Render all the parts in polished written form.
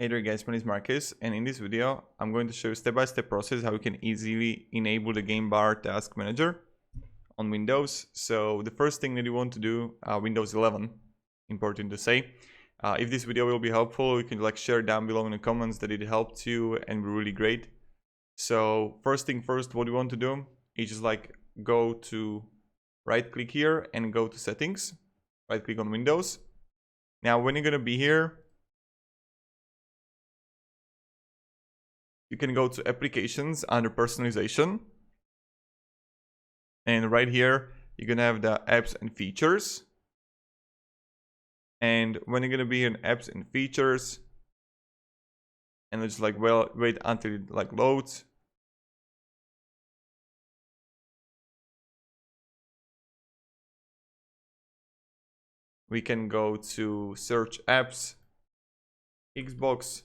Hey there guys, my name is Marcus, and in this video I'm going to show you step-by-step process how you can easily enable the game bar task manager on Windows. So the first thing that you want to do, Windows 11, important to say. If this video will be helpful, you can share down below in the comments that it helped you and be really great. So first thing first, what you want to do is just go to right click here and go to settings, right click on Windows. Now when you're gonna be here, you can go to applications under personalization, and right here you're gonna have the apps and features. And when you're gonna be in apps and features, and it's wait until it loads. We can go to search apps, Xbox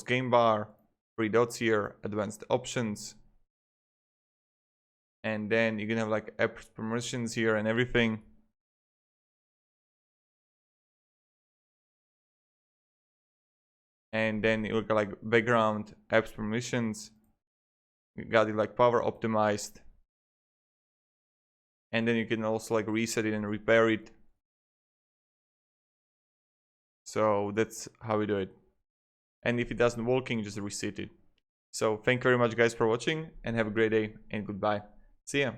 game bar, three dots here, advanced options, and then you can have app permissions here and everything. And then you look at background apps permissions. You got it power optimized, and then you can also reset it and repair it. So that's how we do it. And if it doesn't work, you just reset it. So thank you very much guys for watching, and have a great day, and goodbye. See ya.